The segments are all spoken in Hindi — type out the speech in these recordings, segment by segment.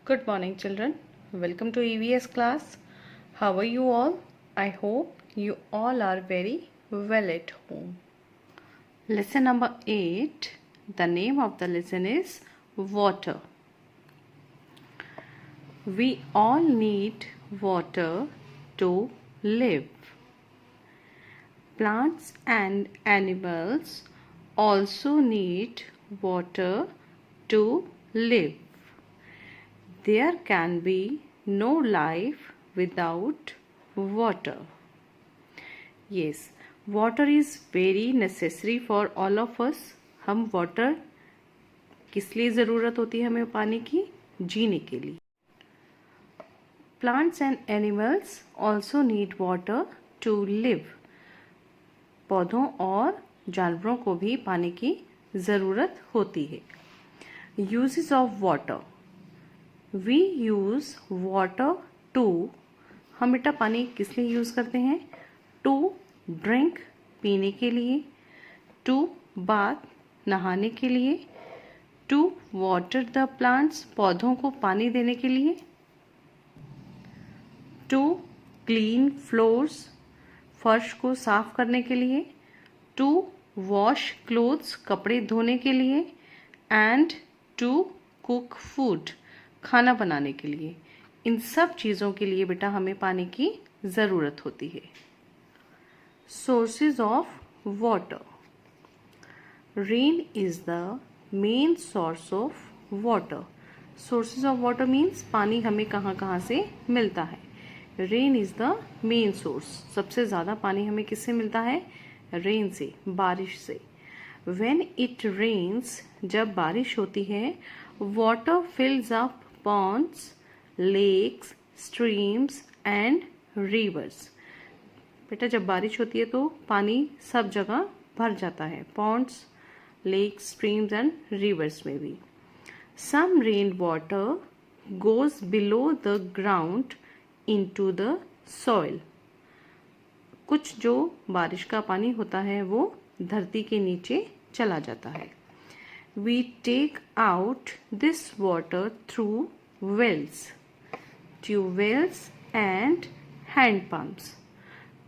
Good morning, children. Welcome to EVS class. How are you all? I hope you all are very well at home. Lesson number 8. The name of the lesson is Water. We all need water to live. Plants and animals also need water to live. There can be no life without water. Yes, water is very necessary for all of us. हम water किस लिए ज़रूरत होती है हमें पानी की? जीने के लिए. Plants and animals also need water to live. पौधों और जानवरों को भी पानी की ज़रूरत होती है. Uses of water. We use water to. हम बेटा पानी किस लिए यूज़ करते हैं? To drink, पीने के लिए. To bath, नहाने के लिए. To water the plants, पौधों को पानी देने के लिए. To clean floors, फर्श को साफ करने के लिए. To wash clothes, कपड़े धोने के लिए. And to cook food, खाना बनाने के लिए. इन सब चीज़ों के लिए बेटा हमें पानी की ज़रूरत होती है. Sources of water. Rain is the main source of water. Sources of water means पानी हमें कहाँ कहाँ से मिलता है. Rain is the main source. सबसे ज़्यादा पानी हमें किससे मिलता है? Rain से, बारिश से. When it rains, जब बारिश होती है, water fills up ponds, lakes, streams and rivers. बेटा जब बारिश होती है तो पानी सब जगह भर जाता है. Ponds, lakes, streams and rivers में भी. Some rain water goes below the ground into the soil. कुछ जो बारिश का पानी होता है वो धरती के नीचे चला जाता है. We take out this water through wells, tubewells and hand pumps.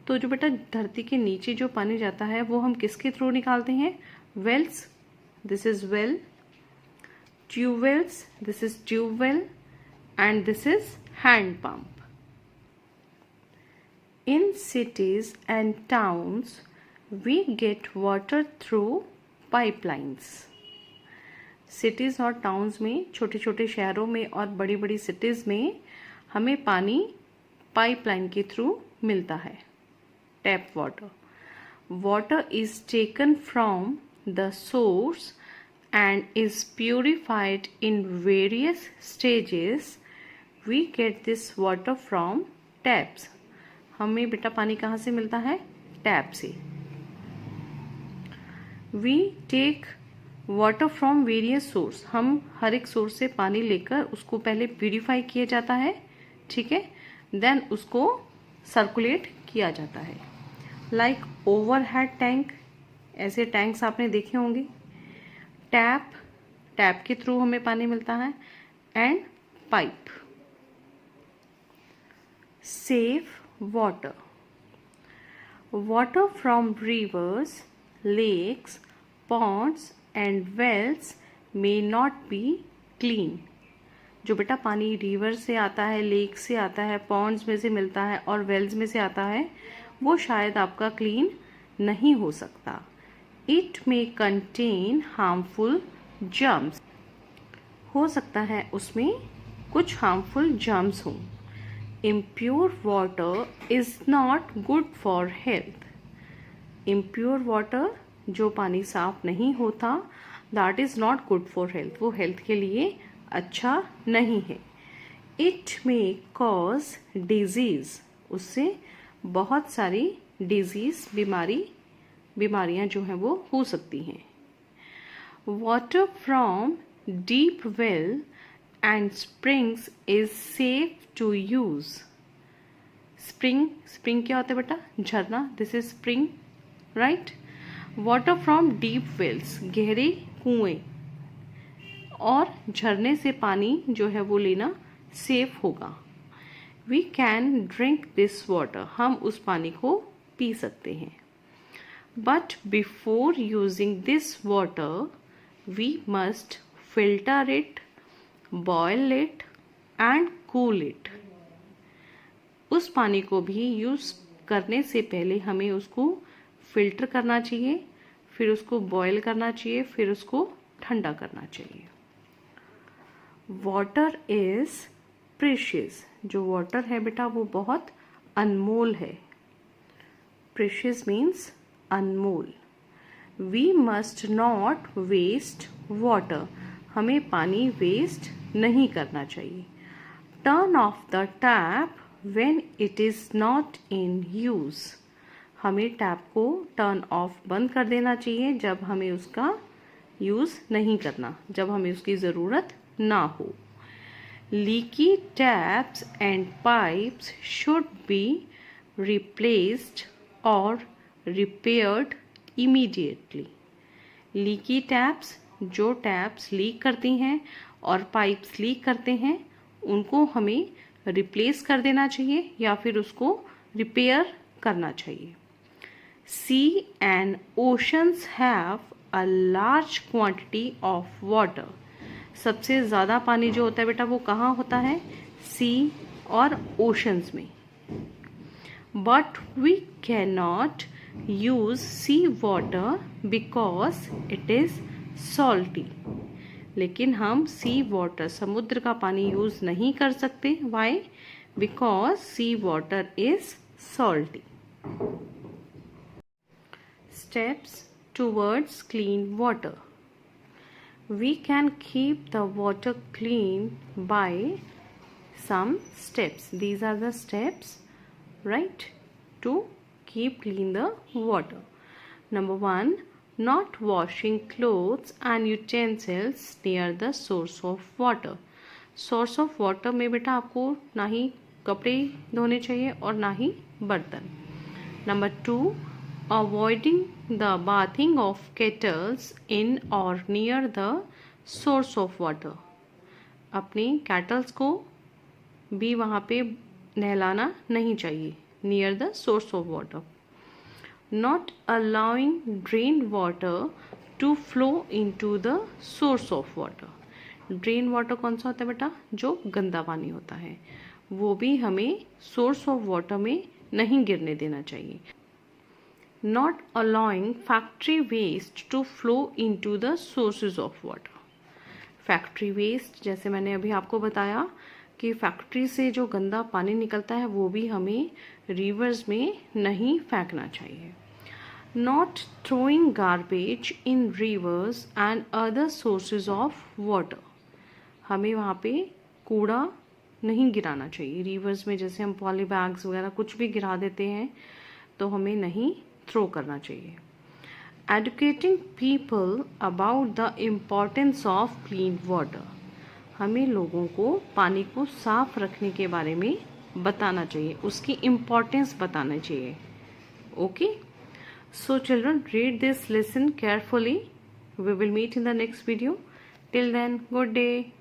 तो जो बेटा धरती के नीचे जो पानी जाता है वो हम किसके थ्रू निकालते हैं? Wells, this is well. Tubewells, this is tube well. And this is hand pump. In cities and towns, we get water through pipelines. Cities और towns में, छोटे छोटे शहरों में और बड़ी बड़ी cities में हमें पानी पाइपलाइन के थ्रू मिलता है. Tap water. Water is taken from the source and is purified in various stages. We get this water from taps. हमें बेटा पानी कहाँ से मिलता है? टैप से. We take water from various source. हम हर एक सोर्स से पानी लेकर उसको पहले प्यूरिफाई किया जाता है, ठीक है, देन उसको सर्कुलेट किया जाता है. लाइक ओवरहेड टैंक, ऐसे टैंक्स आपने देखे होंगे. टैप के थ्रू हमें पानी मिलता है. And pipe. Safe water. Water from rivers, lakes, ponds and wells may not be clean. जो बेटा पानी रिवर से आता है, लेक से आता है, पॉन्ड्स में से मिलता है और वेल्स में से आता है, वो शायद आपका क्लीन नहीं हो सकता. It may contain harmful germs. हो सकता है उसमें कुछ harmful germs हों. Impure water is not good for health. Impure water, जो पानी साफ नहीं होता, that is not good for health. वो हेल्थ के लिए अच्छा नहीं है. It may cause disease. उससे बहुत सारी disease, बीमारियां जो हैं वो हो सकती हैं. Water from deep well and springs is safe to use. Spring क्या होता है बेटा? झरना. This is spring, right. Water from deep wells, गहरे कुएं और झरने से पानी जो है वो लेना सेफ होगा। We can drink this water, हम उस पानी को पी सकते हैं। But before using this water we must filter it, boil it and cool it. उस पानी को भी यूज करने से पहले हमें उसको फिल्टर करना चाहिए, फिर उसको बॉयल करना चाहिए, फिर उसको ठंडा करना चाहिए। वाटर इज प्रेशियस, जो वाटर है बेटा वो बहुत अनमोल है। प्रेशियस मीन्स अनमोल। We must not waste water, हमें पानी वेस्ट नहीं करना चाहिए। Turn off the tap when it is not in use, हमें टैप को टर्न ऑफ बंद कर देना चाहिए जब हमें उसका यूज नहीं करना, जब हमें उसकी ज़रूरत ना हो। Leaky taps and pipes should be replaced और रिपेयर्ड इमीडिएटली। लीकी टैप्स, जो टैप्स लीक करती हैं और पाइप्स लीक करते हैं, उनको हमें रिप्लेस कर देना चाहिए या फिर उसको रिपेयर करना चाहिए। Sea and oceans have a large quantity of water. सबसे ज़्यादा पानी जो होता है बेटा वो कहाँ होता है? सी और ओशंस में। But we cannot use sea water because it is salty. लेकिन हम सी वाटर, समुद्र का पानी यूज नहीं कर सकते। Why? Because sea water is salty. Steps towards clean water. We can keep the water clean by some steps. These are the steps, right, to keep clean the water. Number 1, not washing clothes and utensils near the source of water. Source of water में बेटा आपको ना ही कपड़े धोने चाहिए और ना ही बर्तन। Number 2, avoiding the bathing of kettles in or near the source of water. अपनी केटल्स को भी वहाँ पे नहलाना नहीं चाहिए, near the source of water. Not allowing drained water to flow into the source of water. Drain water कौन सा होता है बेटा? जो गंदा पानी होता है, वो भी हमें सोर्स ऑफ वाटर में नहीं गिरने देना चाहिए। Not allowing factory waste to flow into the sources of water. Factory waste, जैसे मैंने अभी आपको बताया कि फैक्ट्री से जो गंदा पानी निकलता है वो भी हमें रिवर्स में नहीं फेंकना चाहिए। Not throwing garbage in rivers and other sources of water. हमें वहाँ पे कूड़ा नहीं गिराना चाहिए। रिवर्स में जैसे हम पॉली बैग्स वगैरह कुछ भी गिरा देते हैं तो हमें नहीं थ्रो करना चाहिए। Educating people about the importance of clean water, हमें लोगों को पानी को साफ रखने के बारे में बताना चाहिए, उसकी इम्पॉर्टेंस बताना चाहिए। Okay, so children, read this lesson carefully. We will meet in the next video. Till then, good day.